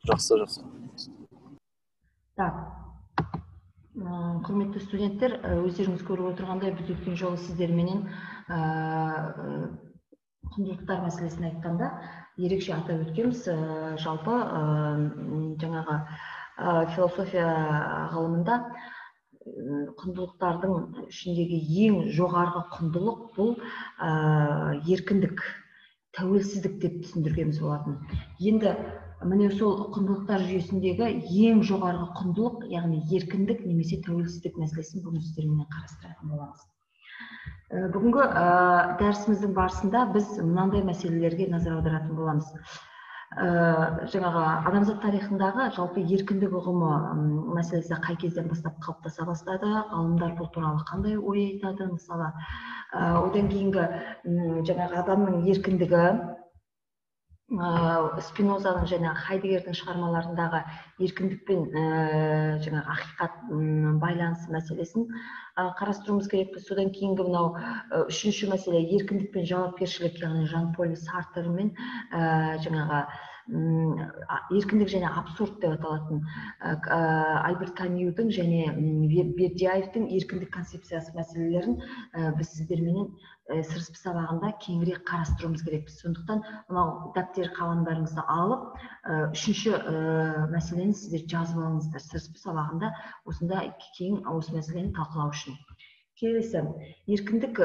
Жақсы, жақсы. Так, құрметті студенттер, өздеріңіз көріп отырғандай, біз өткен жолы сіздерменен құндылықтар мәселесін айтқанда ерекше атап өткенбіз. Жалпы жаңағы философия ғылымында құндылықтардың ішіндегі ең жоғарғы құндылық бұл еркіндік, тәуелсіздік деп түсіндіргенбіз болатын. Енді міне сол құндылықтар жүйесіндегі ең жоғарғы құндылық, яғни еркіндік немесе тәуелсіздік мәселесін бүгін сіздермен қарастыратын боламыз. Бүгінгі дәрісіміздің барысында біз мынандай мәселелерге назар аударатын боламыз. Жаңағы адамзат тарихындағы жалпы еркіндік ұғымы мәселесі қай кезден бастап қалыптаса бастады, ғалымдар бұл туралы қандай ой айтады, мысалы одан кейінгі жаңағы адамның еркіндігі Спинозаның және Хайдеггердің шығармаларындағы еркіндік пен жаңағы ақиқат байланысы мәселесін қарастыруымыз керекпіз. Содан кейінгі мынау үшінші мәселе еркіндік пен жауапкершілік, яғни Жан-Поль Сартр мен жаңағы еркіндік және абсурд деп аталатын Альберт Камюдің және Бердяевтің еркіндік концепциясы мәселелерін біз сіздерменен сырыспы сабағында кеңірек қарастыруымыз керекпіз. Сондықтан мынау дәптер қаламдарыңызды алып, үшінші мәселені сіздер жазып алыңыздар. Сырыспы сабағында осында кең осы мәселені талқылау үшін. Келесі, еркіндік,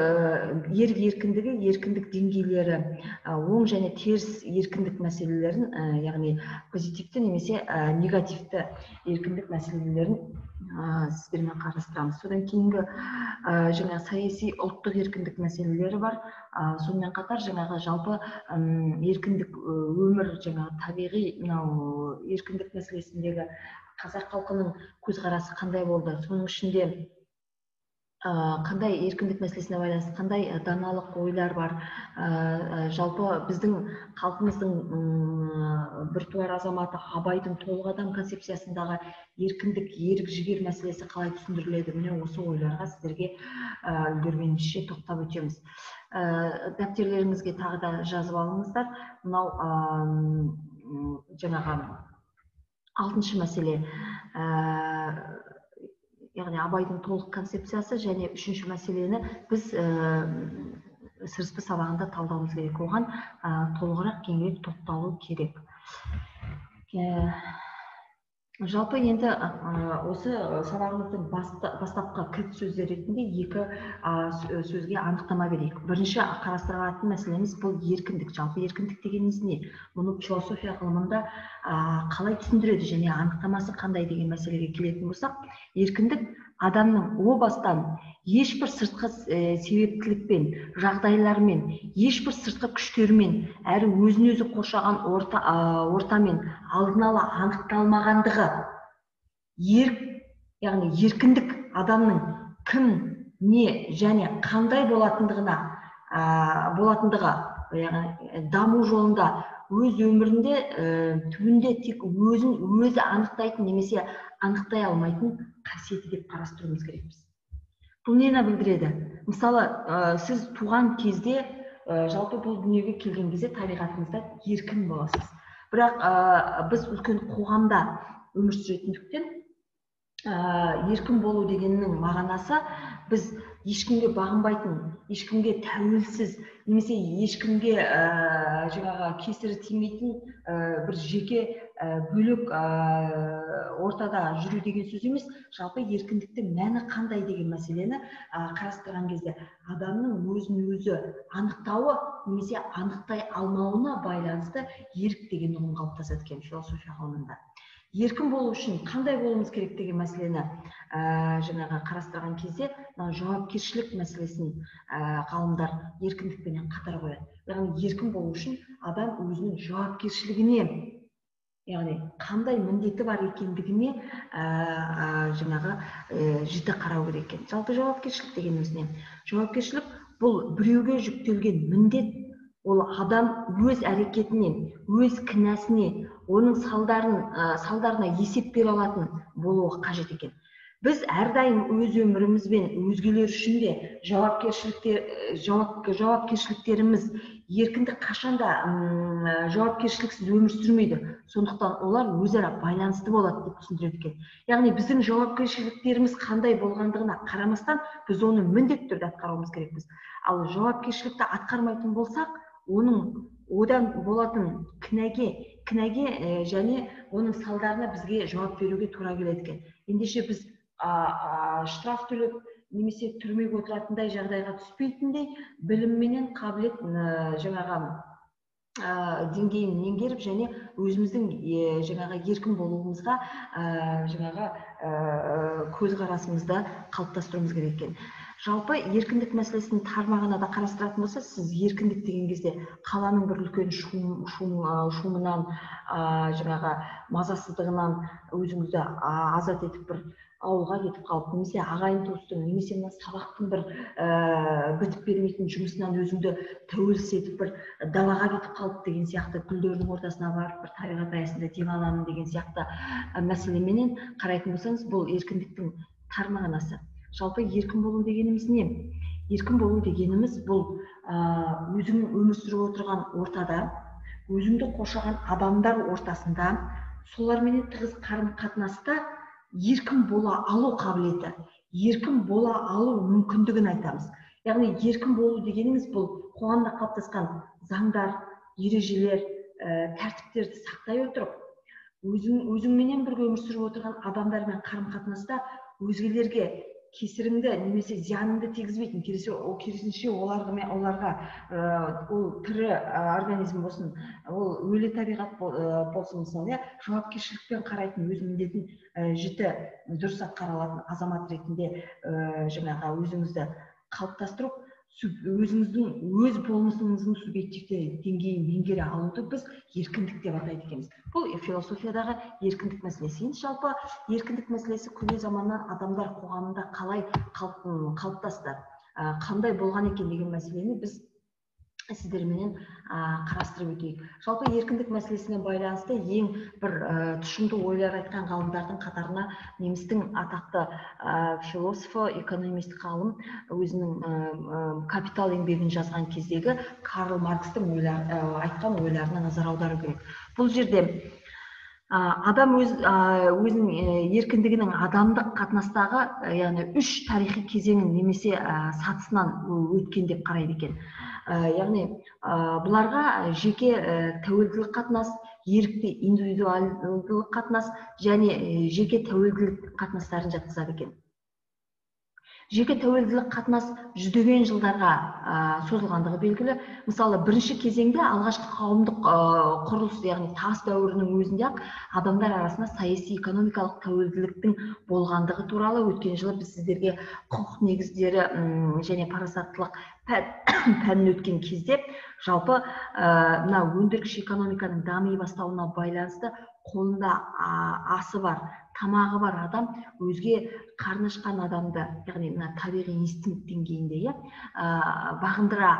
еркіндігі, еркіндік деңгейлері, оң және теріс еркіндік мәселелерін, яғни позитивті немесе негативті еркіндік мәселелерін сіздермен қарастырамыз. Содан кейінгі жаңа саяси ұлттық еркіндік мәселелері бар. Сонымен қатар жаңағы жалпы еркіндік өмір, жаңағы табиғи мынау еркіндік мәселесіндегі қазақ халқының көзқарасы қандай болды? Соның ішінде қандай еркіндік мәселесіне байланысты қандай даналық ойлар бар? Жалпы біздің халқымыздың біртуар азаматы Абайдың толық адам концепциясындағы еркіндік, ерік жігер мәселесі қалай түсіндіріледі? Міне осы ойларға сіздерге үлгергенімізше тоқтап өтеміз. Дәптерлеріңізге тағы да жазып алыңыздар. Мынау жаңағы 6-шы мәселе, яғни Абайдың толық концепциясы, және 3-ші мәселені біз сырыспы сабағында талдауымыз керек. Оған толығырақ кеңірек тоқталу керек. Жалпы енді осы сабағымыздың бастапқы кілт сөздер ретінде екі сөзге анықтама берейік. Бірінші қарастыратын мәселеміз бұл еркіндік. Жалпы еркіндік дегеніміз не? Мұны философия ғылымында қалай түсіндіреді және анықтамасы қандай деген мәселеге келетін болсақ, еркіндік адамның о бастан ешбір сыртқы себептілікпен, жағдайлармен, ешбір сыртқы күштермен, әрі өзін-өзі қоршаған ортамен алдын ала анықталмағандығы, яғни еркіндік адамның кім, не және қандай болатындығы, яғни даму жолында өз өмірінде түбінде тек өзін өзі анықтайтын немесе анықтай алмайтын қасиеті деп қарастыруымыз керекпіз. Бұл нені білдіреді? Мысалы, сіз туған кезде, жалпы бұл дүниеге келген кезде табиғатыңызда еркін боласыз. Бірақ біз үлкен қоғамда өмір сүретіндіктен еркін болу дегеннің мағынасы біз ешкімге бағынбайтын, ешкімге тәуелсіз, немесе ешкімге жаңағы кесірі тимейтін бір жеке бөлек ортада жүру деген сөз емес. Жалпы еркіндіктің мәні қандай деген мәселені қарастырған кезде адамның өзін-өзі анықтауы немесе анықтай алмауына байланысты ерік деген ұғым қалыптасады екен философия ғылымында. Еркін болу үшін қандай болуымыз керек деген мәселені жаңағы қарастырған кезде жауапкершілік мәселесін ғалымдар еркіндікпенен қатар қояды. Яғни еркін болу үшін адам өзінің жауапкершілігіне, яғни қандай міндеті бар екендігіне жаңағы жіті қарау керек екен. Жалпы жауапкершілік дегеніміз не? Жауапкершілік бұл біреуге жүктелген міндет, ол адам өз әрекетінен, өз кінәсіне, оның салдарына есеп бере алатын болуы қажет екен. Біз әрдайым өз өміріміз бен өзгелер үшін де жауапкершіліктеріміз еркіндік қашанда жауапкершіліксіз өмір сүрмейді. Сондықтан олар өзара байланысты болады деп түсіндіреді екен. Яғни біздің жауапкершіліктеріміз қандай болғандығына қарамастан біз оны міндетті түрде атқаруымыз керекпіз. Ал жауапкершілікті атқармайтын болсақ, одан болатын кінәге және оның салдарына бізге жауап беруге тура келеді екен. Ендеше біз штраф төлеп немесе түрмеге отыратындай жағдайға түспейтіндей білімменен қабілет жаңағы деңгейін меңгеріп және өзіміздің жаңағы еркін болуымызға жаңағы көзқарасымызды қалыптастыруымыз керек екен. Жалпы еркіндік мәселесін тармағына да қарастыратын болса, сіз еркіндік деген кезде қаланың бір үлкен шумынан, жаңағы мазасыздығынан өзіңізді азат етіп бір ауылға кетіп қалып, немесе ағайын туыстың, немесе мына сабақтың бір бітіп бермейтін жұмысынан өзіңді тәуелсіз етіп бір далаға кетіп қалып деген сияқты, гүлдердің ортасына барып бір табиғат аясында демаламын деген сияқты мәселеменен қарайтын болсаңыз, бұл еркіндіктің тармағанасы. Жалпы еркін болу дегеніміз не? Еркін болу дегеніміз бұл өзің өмір сүріп отырған ортада, өзіңді қоршаған адамдар ортасында, солармен тығыз қарым-қатынаста еркін бола алу қабілеті, еркін бола алу мүмкіндігін айтамыз. Яғни еркін болу дегеніміз бұл қоғамда қалыптасқан заңдар, ережелер, тәртіптерді сақтай отырып, өзіңменен бірге өмір сүріп отырған адамдармен қарым-қатынаста өзгелерге кесіріңді немесе зияныңды тигізбейтін, керісінше оларға ол тірі организм болсын, ол өлі табиғат болсын, мысалы, жауапкершілікпен қарайтын, өз міндетін жіті дұрыс атқара алатын азамат ретінде жаңағы өзіңізді қалыптастырып, өзіңіздің өз болмысыңыздың субъективті деңгейін меңгере алуды біз еркіндік деп атайды екенбіз. Бұл философиядағы еркіндік мәселесі. Енді жалпы еркіндік мәселесі көне заманнан адамдар қоғамында қалай қалыптасты, қандай болған екен деген мәселені біз сіздерменен қарастырып өтейік. Жалпы еркіндік мәселесіне байланысты ең бір тұшымды ойлар айтқан ғалымдардың қатарына немістің атақты философы, экономист ғалым өзінің «Капитал» еңбегін жазған кездегі Карл Маркстың айтқан ойларына назар аудару керек. Бұл жерде адам өзінің еркіндігінің адамдық қатынастағы, яғни 3 тарихи кезеңін немесе сатысынан өткен деп қарайды екен. Яғни бұларға жеке тәуелділік қатынас, ерікті индивидуалдылық қатынас және жеке тәуелділік қатынастарын жатқызады екен. Жеке тәуелділік қатынас жүздеген жылдарға созылғандығы белгілі. Мысалы, бірінші кезеңде алғашқы қауымдық құрылыс, яғни тас дәуірінің өзінде адамдар арасында саяси экономикалық тәуелділіктің болғандығы туралы өткен жылы біз сіздерге құқық негіздері және парасаттылық пәнін өткен кезде жалпы мына өндіргіш экономиканың дами бастауына байланысты қолында асы бар, тамағы бар адам өзге қарны ашқан адамды, яғни мына табиғи инстинкт деңгейінде бағындыра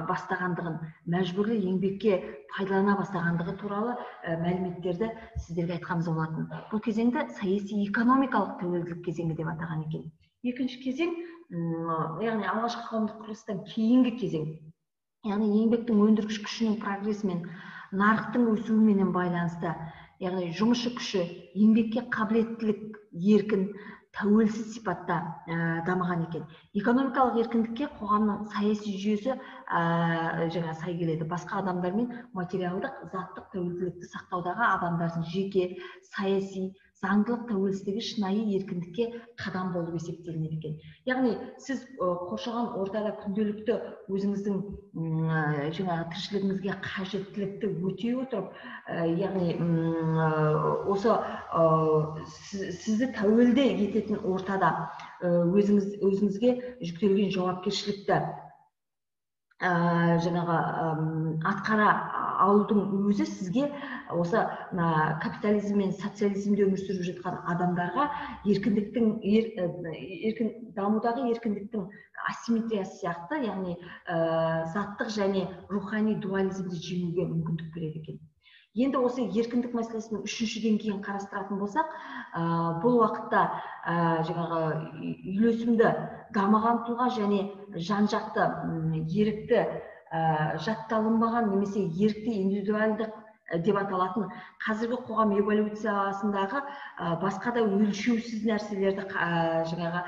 бастағандығын, мәжбүрлі еңбекке пайдалана бастағандығы туралы мәліметтерді сіздерге айтқанымыз болатын. Бұл кезеңді саяси экономикалық тәуелділік кезеңі деп атаған екен. Екінші кезең, яғни алғашқы қауымдық құрылыстан кейінгі кезең, яғни еңбектің өндіргіш күшінің прогресімен, нарықтың өсуімен байланысты, яғни жұмысшы күші еңбекке қабілеттілік, еркін, тәуелсіз сипатта дамыған екен. Экономикалық еркіндікке қоғамның саяси жүйесі жаңа сай келеді. Басқа адамдармен материалдық, заттық тәуелділікті сақтаудағы адамдардың жеке, саяси, заңдылық тәуелсіздігі шынайы еркіндікке қадам болып есептелінеді екен. Яғни сіз қоршаған ортада күнделікті өзіңіздің жаңағы тіршілігіңізге қажеттілікті өтей отырып, яғни осы сізді тәуелді ететін ортада өзіңізге жүктелген жауапкершілікті жаңағы атқара алудың өзі сізге осы капитализм мен социализмде өмір сүріп жатқан адамдарға дамудағы еркіндіктің асимметриясы сияқты, яғни заттық және рухани дуализмді жеңуге мүмкіндік береді екен. Енді осы еркіндік мәселесінің үшінші деңгейін қарастыратын болсақ, бұл уақытта жаңағы үйлесімді дамыған тұлға және жан-жақты ерікті жатталынбаған немесе ерікті индивидуалдық деп аталатын қазіргі қоғам эволюциясындағы басқа да өлшеусіз нәрселерді жаңағы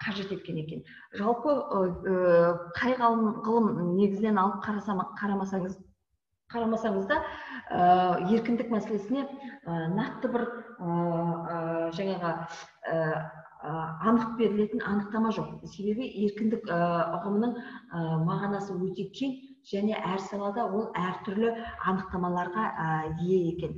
қажет еткен екен. Жалпы қай ғылым негізінен алып қарамасаңыз да еркіндік мәселесіне нақты бір жаңағы анық берілетін анықтама жоқ. Себебі еркіндік ұғымының мағынасы өте кең және әр салада ол әртүрлі анықтамаларға ие екен.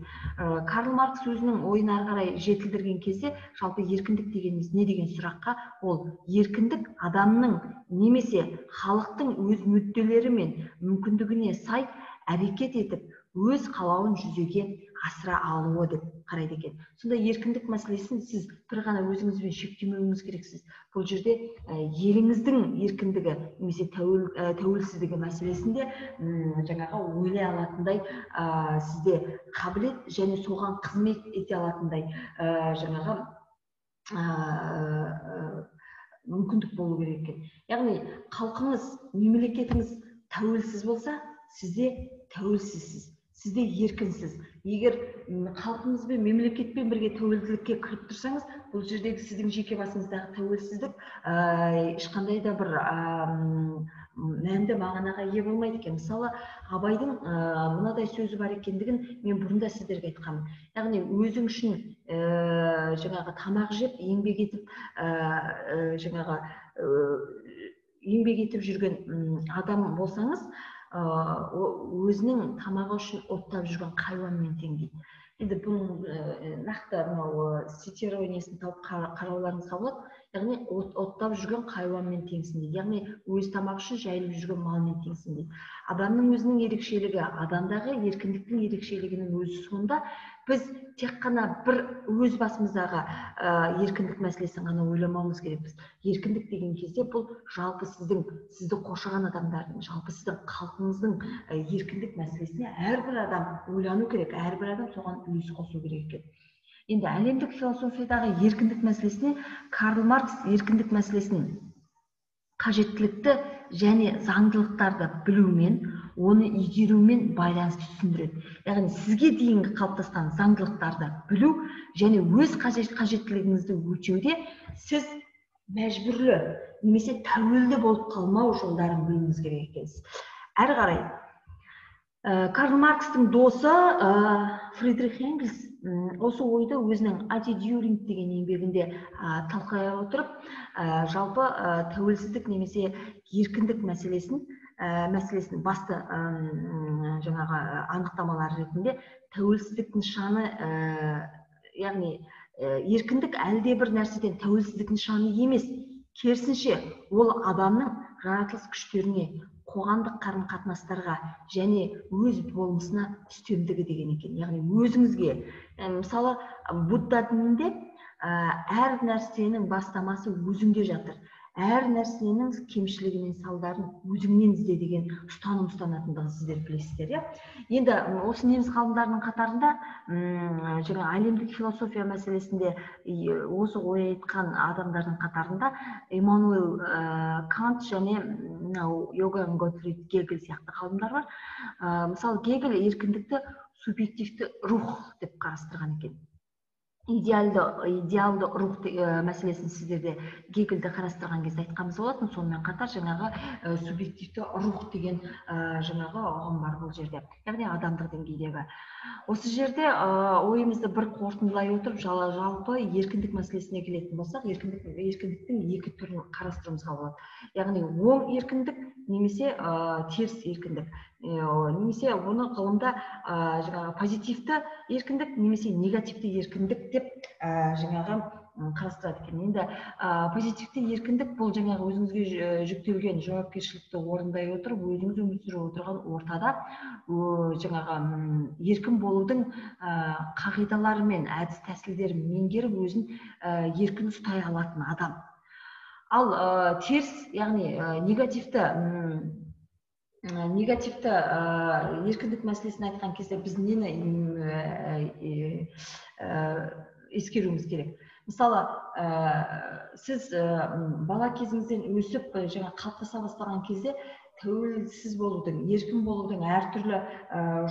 Карл Маркс өзінің ойын ары қарай жетілдірген кезде жалпы еркіндік дегеніміз не деген сұраққа ол еркіндік адамның немесе халықтың өз мүдделері мен мүмкіндігіне сай әрекет етіп өз қалауын жүзеге асыра алуы деп қарайды екен. Сонда еркіндік мәселесін сіз бір ғана өзіңізбен шектемеуіңіз керексіз. Бұл жерде еліңіздің еркіндігі немесе тәуелсіздігі мәселесінде жаңағы ойлай алатындай сізде қабілет және соған қызмет ете алатындай жаңағы мүмкіндік болу керек екен. Яғни халқыңыз, мемлекетіңіз тәуелсіз болса, сізде тәуелсізсіз. Сізде еркінсіз. Егер халқыңыз бен мемлекетпен бірге тәуелділікке кіріп тұрсаңыз, бұл жердегі сіздің жеке басыңыздағы тәуелсіздік ешқандай да бір мәнді мағынаға ие болмайды екен. Мысалы, Абайдың мынадай сөзі бар екендігін мен бұрында сіздерге айтқанмын. Яғни өзің үшін жаңағы тамақ жеп, еңбек етіп жүрген адам болсаңыз, өзінің тамағы үшін оттап жүрген хайуанмен тең дейді. Енді бұның нақты цитированиесін тауып қарауларыңызға болады. Яғни оттап жүрген хайуанмен теңсің дейді. Яғни өз тамағы үшін жайылып жүрген малмен теңсің дейді. Адамның өзінің ерекшелігі, адамдағы еркіндіктің ерекшелігінің өзі сонда біз тек қана бір өз басымыздағы еркіндік мәселесін ғана ойламауымыз керекпіз. Еркіндік деген кезде бұл жалпы сізді қоршаған адамдардың, жалпы сіздің халқыңыздың еркіндік мәселесіне әрбір адам ойлану керек, әрбір адам соған үлес қосу керек екен. Енді әлемдік философиядағы еркіндік мәселесіне Карл Маркс еркіндік мәселесін қажеттілікті және заңдылықтарды білумен, оны игерумен байланысты түсіндіреді. Яғни сізге дейінгі қалыптасқан заңдылықтарды білу және өз қажеттілігіңізді өтеуде сіз мәжбүрлі немесе тәуелді болып қалмау жолдарын білуіңіз керек екенсіз. Әрі қарай Карл Маркстың досы Фридрих Энгельс осы ойды өзінің антидюринг деген еңбегінде талқылай отырып, жалпы тәуелсіздік немесе еркіндік мәселесін басты жаңағы анықтамалар ретінде тәуелсіздік нышаны, яғни еркіндік әлде бір нәрседен тәуелсіздік нышаны емес, керісінше ол адамның жаратылыс күштеріне, қоғамдық қарым-қатынастарға және өз болмысына үстемдігі деген екен. Яғни өзіңізге, мысалы, Будда дінінде әр нәрсенің бастамасы өзіңде жатыр. Әр нәрсенің кемшілігі мен салдарын өзіңнен ізде деген ұстаным ұстанатындығын сіздер білесіздер. Енді осы неміс ғалымдарының қатарында жаңа әлемдік философия мәселесінде осы ой айтқан адамдардың қатарында Иммануэл Кант және Йоганн Готфрид Гегель сияқты ғалымдар бар. Мысалы, Гегель еркіндікті субъективті рух деп қарастырған екен. Идеалды рух мәселесін сіздерде Гегельді қарастырған кезде айтқанымыз болатын, сонымен қатар жаңағы субъективті рух деген жаңағы ұғым бар бұл жерде, яғни адамдық деңгейдегі. Осы жерде ойымызды бір қорытындылай отырып, жалпы еркіндік мәселесіне келетін болсақ, еркіндіктің екі түрін қарастыруымызға болады. Яғни оң еркіндік немесе теріс еркіндік. Немесе оны ғылымда жаңағы позитивті еркіндік немесе негативті еркіндік деп жаңағы қарастырады екен. Енді позитивті еркіндік бұл жаңағы өзіңізге жүктелген жауапкершілікті орындай отырып, өзіңіз өмір сүріп отырған ортада жаңағы еркін болудың қағидалары мен әдіс тәсілдерін меңгеріп, өзін еркін ұстай алатын адам. Ал теріс, яғни негативті еркіндік мәселесін айтқан кезде біз нені ескеруіміз керек? Мысалы, сіз бала кезіңізден өсіп, қалыптаса бастаған кезде тәуелсіз болудың, еркін болудың әртүрлі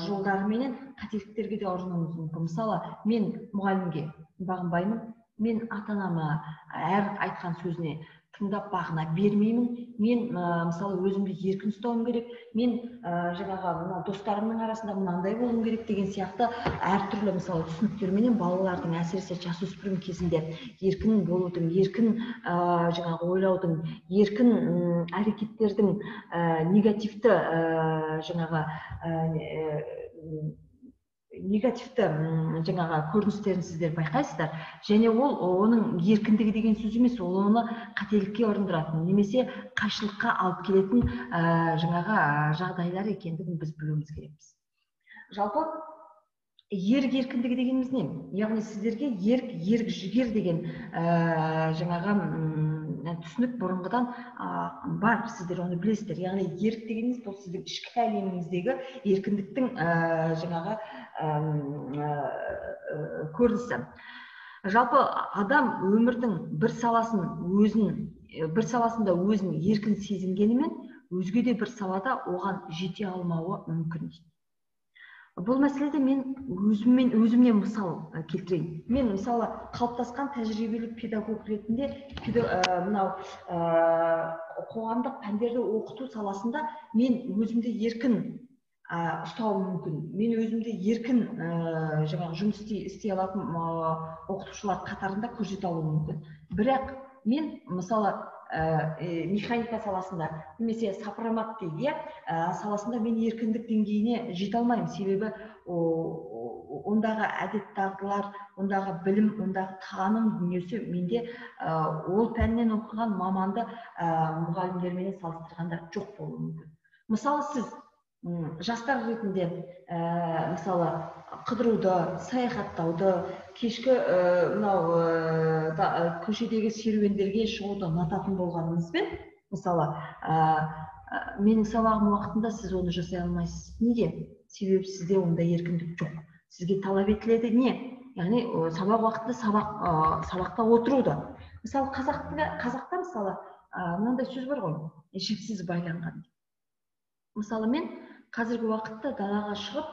жолдары менен қателіктерге де ұрынуымыз мүмкін. Мысалы, мен мұғалімге бағынбаймын, мен ата-анама әр айтқан сөзіне тыңдап бағына бермеймін. Мен мысалы өзімді еркін ұстауым керек. Мен жаңағы достарымның арасында мынандай болуым керек деген сияқты әртүрлі мысалы түсініктерменен балалардың әсіресе жасөспірім кезінде еркін болудың, еркін жаңағы ойлаудың, еркін әрекеттердің негативті жаңағы негативті жаңағы көріністерін сіздер байқайсыздар. Және ол оның еркіндігі деген сөз емес, ол оны қателікке ұрындыратын немесе қайшылыққа алып келетін жаңағы жағдайлар екендігін біз білуіміз керекпіз. Жалпы ерік еркіндігі дегеніміз не? Яғни сіздерге ерік жігер деген жаңағы түсінік бұрынғыдан бар, сіздер оны білесіздер. Яғни ерік дегеніміз бұл сіздің ішкі әлеміңіздегі еркіндіктің жаңағы көрінісі. Жалпы адам өмірдің бір саласында өзін еркін сезінгенімен, өзге де бір салада оған жете алмауы мүмкін. Бұл мәселеде мен өзімнен мысал келтірейін. Мен мысалы қалыптасқан тәжірибелі педагог ретінде мынау қоғамдық пәндерді оқыту саласында мен өзімді еркін ұстауым мүмкін. Мен өзімді еркін жаңағы жұмыс істей алатын оқытушылар қатарында көрсете алуым мүмкін. Бірақ мен мысалы механика саласында немесе сопромат дейді саласында мен еркіндік деңгейіне жете алмаймын. Себебі ондағы әдет дағдылар, ондағы білім, ондағы таным дүниесі менде ол пәннен оқыған маманды мұғалімдермен салыстырғанда жоқ болуы мүмкін. Мысалы сіз жастар ретінде мысалы қыдыруды, саяхаттауды, кешкі көшедегі серуендерге шығуды ұнататын болғаныңызбен, мысалы менің сабағым уақытында сіз оны жасай алмайсыз. Неге? Себебі сізде онда еркіндік жоқ. Сізге талап етіледі не? Яғни сабақ уақытында сабақта отыруды. Мысалы қазақта мысалы мынандай сөз бар ғой, жіпсіз байланған. Мысалы мен қазіргі уақытта далаға шығып,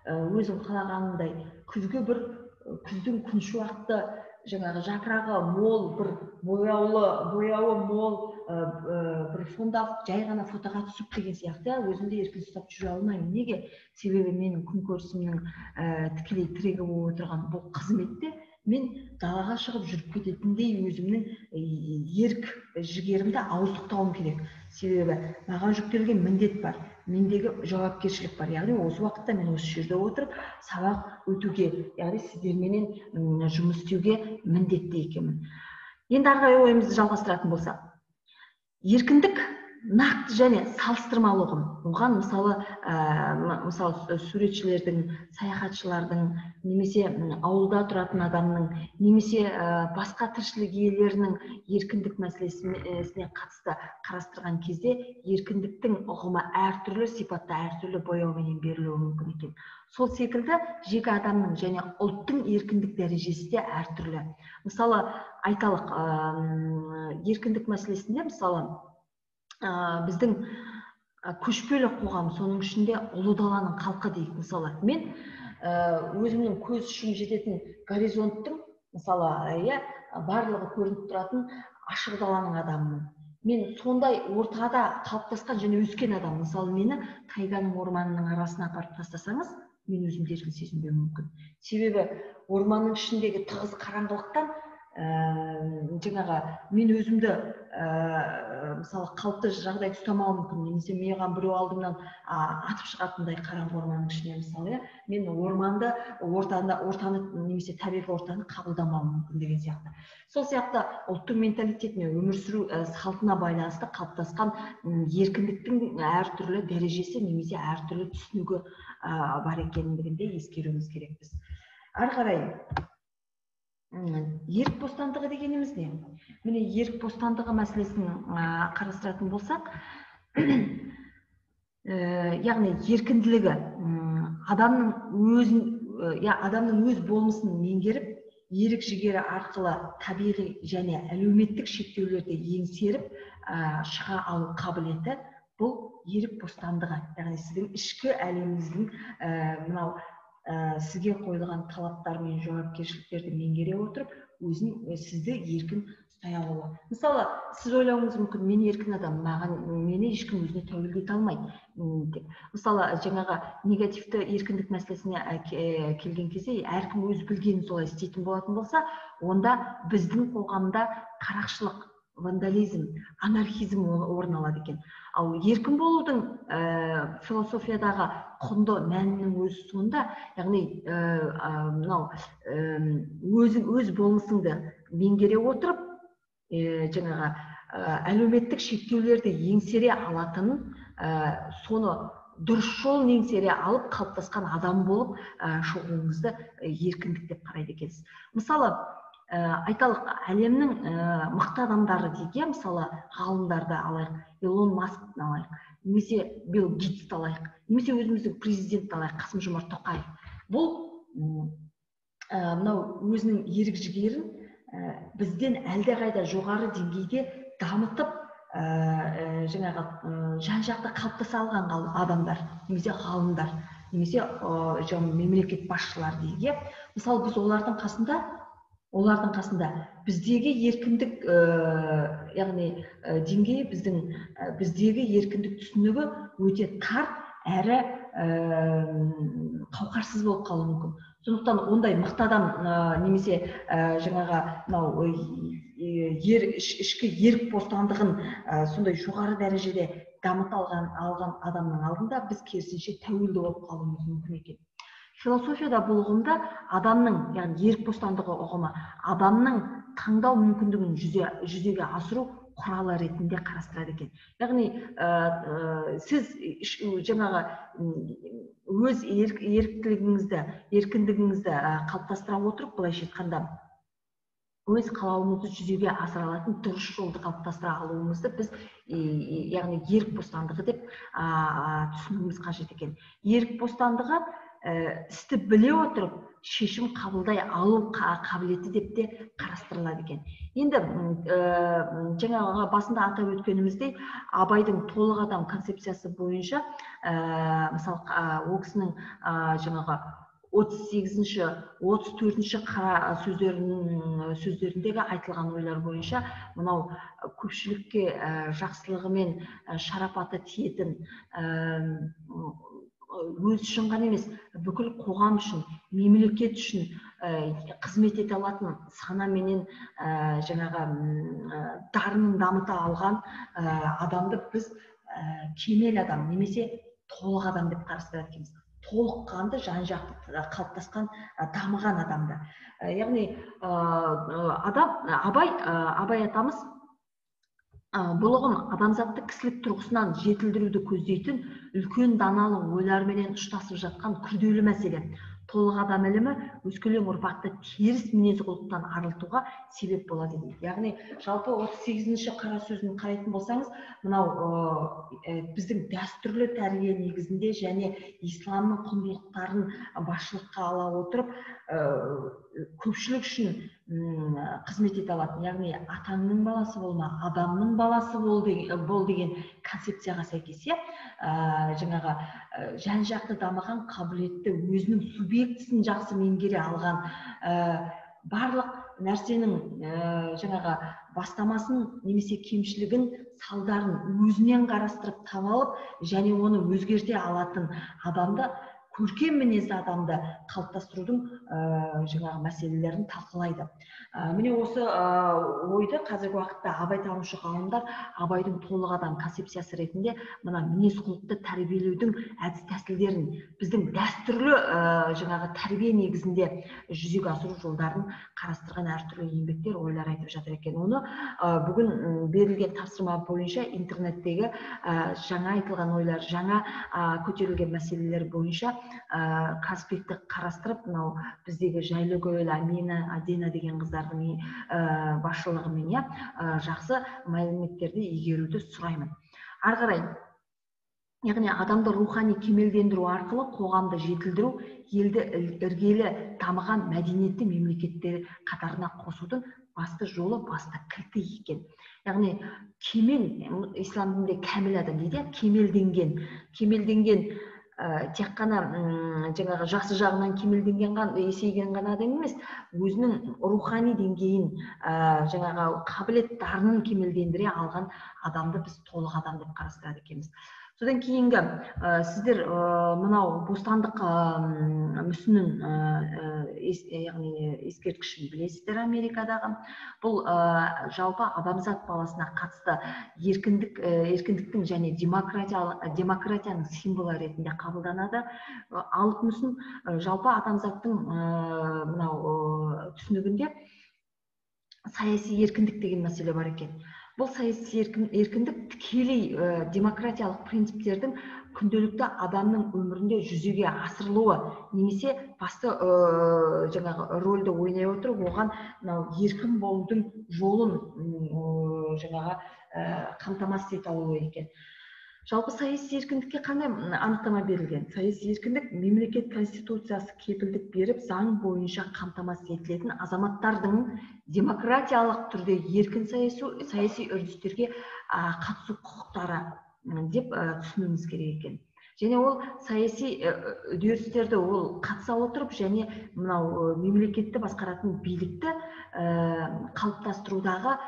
өзім қалағанымдай күздің күн шуақты, жаңағы жапырағы мол, бір бояуы мол, бір сонда жай ғана фотоға түсіп деген сияқты өзімді еркін ұстап жүре алмаймын. Неге? Себебі менің күн көрісімнің тікелей тірегі болып отырған бұл қызметте мен далаға шығып жүріп кететіндей өзімнің ерік жігерімді ауыздықтауым керек. Себебі маған жүктелген міндет бар, мендегі жауапкершілік бар. Яғни осы уақытта мен осы жерде отырып сабақ өтуге, яғни сіздерменен жұмыс істеуге міндетті екенмін. Енді ары қарай ойымызды жалғастыратын болсақ, еркіндік нақты және салыстырмалы ұғым. Оған мысалы суретшілердің, саяхатшылардың, немесе ауылда тұратын адамның, немесе басқа тіршілік иелерінің еркіндік мәселесіне қатысты қарастырған кезде еркіндіктің ұғымы әртүрлі сипатта, әртүрлі бояумен берілуі мүмкін екен. Сол секілді жеке адамның және ұлттың еркіндік дәрежесі де әртүрлі. Мысалы айталық, еркіндік мәселесінде мысалы біздің көшпелі қоғам, соның ішінде ұлы даланың халқы дейік. Мысалы мен өзімнің көз ұшым жететін горизонттың мысалы барлығы көрініп тұратын ашық даланың адамымын. Мен сондай ортада қалыптасқан және өскен адам. Мысалы мені тайганың орманының арасына апарып тастасаңыз, мен өзімді еркін сезінбеуім мүмкін. Себебі орманның ішіндегі тығыз қараңғылықтан жаңағы мен өзімді мысалы қалыпты жағдай ұстамауым мүмкін, немесе маған біреу алдымнан атып шығатындай қараңғы орманның ішіне мысалы мен ортаны немесе табиғи ортаны қабылдамауым мүмкін деген сияқты. Сол сияқты ұлттың менталитетіне, өмір сүру салтына байланысты қалыптасқан еркіндіктің әртүрлі дәрежесі немесе әртүрлі түсінігі бар екендігін де ескеруіміз керекпіз. Ары қарай ерік бостандығы дегеніміз не? Міне ерік бостандығы мәселесін қарастыратын болсақ, яғни еркінділігі адамның өз болмысын меңгеріп, ерік жігері арқылы табиғи және әлеуметтік шектеулерді еңсеріп шыға алу қабілеті бұл ерік бостандығы, яғни сіздің ішкі әлеміңіздің мынау сізге қойылған талаптар мен жауапкершіліктерді меңгере отырып, сізді еркін ұстай алуы. Мысалы, сіз ойлауыңыз мүмкін, мен еркін адам, мені ешкім өзіне тәуелді ете алмайды деп. Мысалы, жаңағы негативті еркіндік мәселесіне келген кезде, әркім өз білгенін солай істейтін болатын болса, онда біздің қоғамда қарақшылық, вандализм, анархизм орын алады екен. Ал еркін болудың философиядағы құнды мәнінің өзі сонда, яғни мынау өз болмысыңды меңгере отырып, жаңағы әлеуметтік шектеулерді еңсере алатын, соны дұрыс жолын еңсере алып қалыптасқан адам болып шығуыңызды еркіндік деп қарайды екенсіз. Мысалы, айталық, әлемнің мықты адамдары дейік, мысалы, ғалымдарды алайық, Илон Маскты алайық, немесе Билл Гейтсті алайық, немесе өзіміздің президентті алайық, Қасым-Жомарт Тоқаев. Бұл мынау өзінің ерік жігерін бізден әлдеқайда жоғары деңгейде дамытып, жаңағы жан-жақты қалыптаса алған адамдар, немесе ғалымдар, немесе мемлекет басшылары дейік. Мысалы, біз олардың қасында біздегі еркіндік, яғни деңгейі, біздегі еркіндік түсінігі өте тар әрі қауқарсыз болып қалуы мүмкін. Сондықтан ондай мықты адам немесе жаңағы ішкі ерік бостандығын сондай жоғары дәрежеде дамыта алған адамның алдында біз керісінше тәуелді болып қалуымыз мүмкін екен. Философияда бұл ұғымда адамның, яғни ерік бостандығы ұғымы, адамның таңдау мүмкіндігін жүзеге асыру құралы ретінде қарастырады екен. Яғни сіз жаңағы өз еркіндігіңізді қалыптастыра отырып, былайша айтқанда, өз қалауыңызды жүзеге асыра алатын дұрыс жолды қалыптастыра алуыңызды біз, яғни ерік бостандығы деп түсінуіміз қажет екен. Ерік бостандығы істі біле отырып шешім қабылдай алу қабілеті деп те қарастырылады екен. Енді жаңағы басында атап өткеніміздей, Абайдың толық адам концепциясы бойынша, мысалы, ол кісінің жаңағы 38-ші, 34-ші қара сөздеріндегі айтылған ойлар бойынша, мынау көпшілікке жақсылығы мен шарапаты тиетін, өз үшін ғана емес, бүкіл қоғам үшін, мемлекет үшін қызмет ете алатын сана менен жаңағы дарынын дамыта алған адамды біз кемел адам немесе толық адам деп қарастырады екенбіз. Толыққанды, жан-жақты қалыптасқан, дамыған адамды. Яғни Абай атамыз бұл ұғым адамзатты кісілік тұрғысынан жетілдіруді көздейтін үлкен даналы ойларменен ұштасып жатқан күрделі мәселе. Толық адам ілімі өскелең ұрпақты теріс мінез құлықтан арылтуға себеп болады дейді. Яғни, жалпы 38-ші қара сөзін қарайтын болсаңыз, мынау біздің дәстүрлі тәрбие негізінде және исламның құндылықтарын басшылыққа ала отырып, көпшілік үшін қызмет ете алатын, яғни атаңның баласы болма, адамның баласы бол деген концепцияға сәйкес, жаңағы жан-жақты дамыған қабілетті, өзінің субъектісін жақсы меңгере алған, барлық нәрсенің жаңағы бастамасын немесе кемшілігін, салдарын өзінен қарастырып таба алып, және оны өзгерте алатын адамды, көркем мінезді адамды қалыптастырудың жаңағы мәселелерін талқылайды. Міне осы ойды қазіргі уақытта абайтанушы ғалымдар Абайдың толық адам концепциясы ретінде мына мінез құлықты тәрбиелеудің әдіс тәсілдерін, біздің дәстүрлі жаңағы тәрбие негізінде жүзеге асыру жолдарын қарастырған әртүрлі еңбектер, ойлар айтып жатыр екен. Оны бүгін берілген тапсырма бойынша интернеттегі жаңа айтылған ойлар, жаңа көтерілген мәселелер бойынша конспектті қарастырып, мынау біздегі Жайлыгүл, Амина, Адина деген қыздардың басшылығымен жақсы мәліметтерді игеруді сұраймын. Ары қарай яғни адамды рухани кемелдендіру арқылы қоғамды жетілдіру, елді іргелі дамыған мәдениетті мемлекеттер қатарына қосудың басты жолы, басты кілті екен. Яғни кемел, ислам дінінде кәміл адам дейді, кемелденген тек қана жаңағы жақсы жағынан кемелденген есейген ғана адам емес, өзінің рухани деңгейін, жаңағы қабілет дарынын кемелдендіре алған адамды біз толық адам деп қарастырады екенбіз. Содан кейінгі сіздер мынау бостандық мүсінін, яғни ескерткішін білесіздер Америкадағы. Бұл жалпы адамзат баласына қатысты еркіндіктің және демократияның символы ретінде қабылданады. Алып мүсін жалпы адамзаттың мынау түсінігінде саяси еркіндік деген мәселе бар екен. Бұл саяси еркіндік тікелей демократиялық принциптердің күнделікті адамның өмірінде жүзеге асырылуы, немесе басты жаңағы рөлді ойнай отырып, оған еркін болудың жолын жаңағы қамтамасыз ете алуы екен. Жалпы саяси еркіндікке қандай анықтама берілген? Саяси еркіндік мемлекет конституциясы кепілдік беріп, заң бойынша қамтамасыз етілетін азаматтардың демократиялық түрде еркін саяси үрдістерге қатысу құқықтары деп түсінуіміз керек екен. Және ол саяси үдерістерді ол қатыса отырып, және мынау мемлекетті басқаратын билікті қалыптастырудағы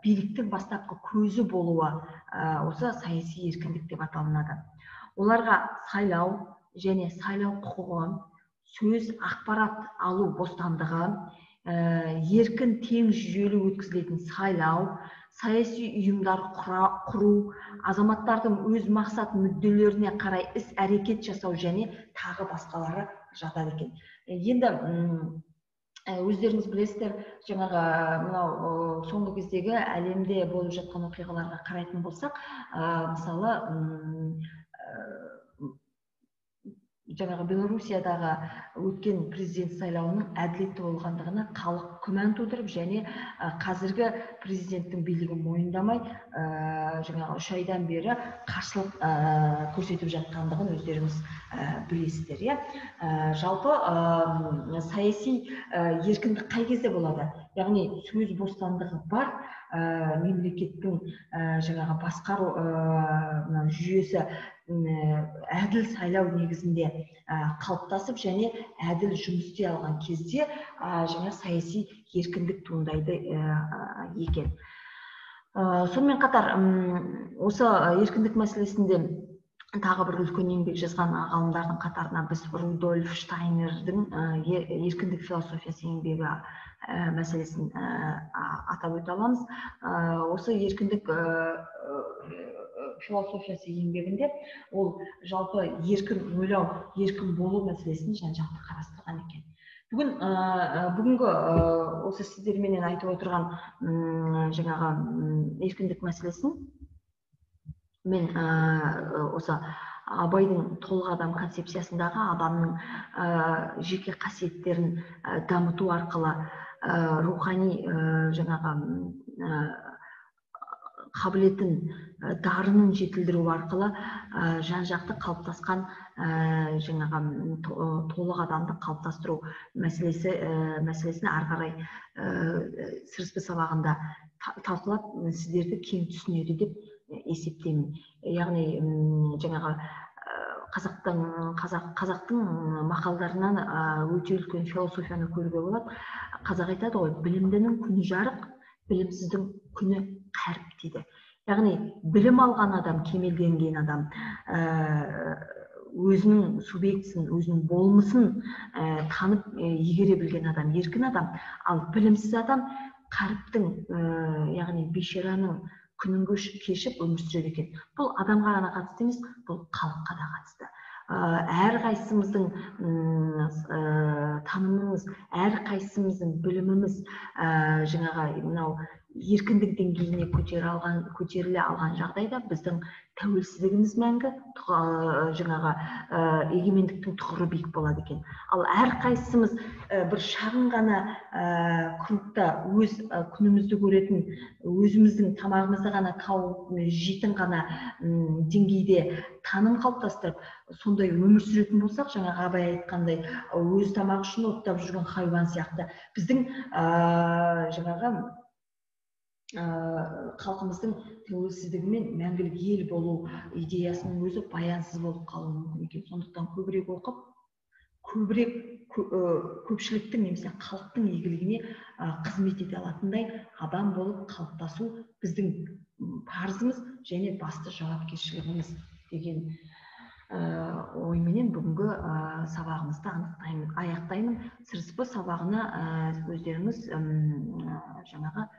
биліктің бастапқы көзі болуы осы саяси еркіндік деп аталынады. Оларға сайлау және сайлау құқығы, сөз, ақпарат алу бостандығы, еркін тең жүйелі өткізілетін сайлау, саяси ұйымдар құру, азаматтардың өз мақсат мүдделеріне қарай іс әрекет жасау және тағы басқалары жатады екен. Енді өздеріңіз білесіздер, жаңағы мынау соңғы кездегі әлемде болып жатқан оқиғаларға қарайтын болсақ, мысалы жаңағы Белоруссиядағы өткен президент сайлауының әділетті болғандығына халық күмән тудырып, және қазіргі президенттің билігін мойындамай, жаңағы 3 айдан бері қарсылық көрсетіп жатқандығын өздеріңіз білесіздер. Жалпы саяси еркіндік қай кезде болады? Яғни сөз бостандығы бар, мемлекеттің жаңағы басқару жүйесі әділ сайлау негізінде қалыптасып, және әділ жұмыс істей алған кезде жаңа саяси еркіндік туындайды екен. Сонымен қатар осы еркіндік мәселесінде тағы бір үлкен еңбек жазған ғалымдардың қатарына біз Рудольф Штайнердің еркіндік философиясы еңбегі мәселесін атап өте аламыз. Осы еркіндік философиясы еңбегінде ол жалпы еркін ойлау, еркін болу мәселесін жан-жақты қарастырған екен. Бүгінгі осы сіздерменен айтып отырған жаңағы еркіндік мәселесін мен осы Абайдың толық адам концепциясындағы адамның жеке қасиеттерін дамыту арқылы рухани жаңағы қабілетін, дарынын жетілдіру арқылы жан-жақты қалыптасқан жаңағы толық адамды қалыптастыру мәселесін ары қарай сіріспе сабағында талқылап сіздерді кең түсінеді деп есептеймін. Яғни жаңағы қазақтың мақалдарынан өте үлкен философияны көруге болады. Қазақ айтады ғой, білімдінің күні жарық, білімсіздің күні қәріп дейді. Яғни білім алған адам, кемелденген адам, өзінің субъектісін, өзінің болмысын танып егере білген адам, еркін адам, ал білімсіз адам қаріптің, яғни бейшараның күнін кешіп өмір сүреді екен. Бұл адамға ғана қатысты емес, бұл халыққа да қатысты. Әр қайсымыздың танымымыз, әр қайсымыздың біліміміз, жаңағы мынау еркіндік деңгейіне көтеріле алған жағдайда біздің тәуелсіздігіміз мәңгі, жаңағы егемендіктің тұғыры биік болады екен. Ал әрқайсымыз бір шағын ғана кругта өз күнімізді көретін, өзіміздің тамағымызды ғана тауып жейтін ғана деңгейде таным қалыптастырып, сондай өмір сүретін болсақ, жаңағы Абай айтқандай, өз тамағы үшін оттап жүрген хайуан сияқты, біздің жаңағы халқымыздың тәуелсіздігі мен мәңгілік ел болу идеясының өзі баянсыз болып қалуы мүмкін екен. Сондықтан көбірек оқып, көбірек көпшіліктің немесе халықтың игілігіне қызмет ете алатындай адам болып қалыптасу біздің парызымыз және басты жауапкершілігіміз деген ойменен бүгінгі сабағымызды аяқтаймын. Сырыспы сабағына өздеріңіз жаңағы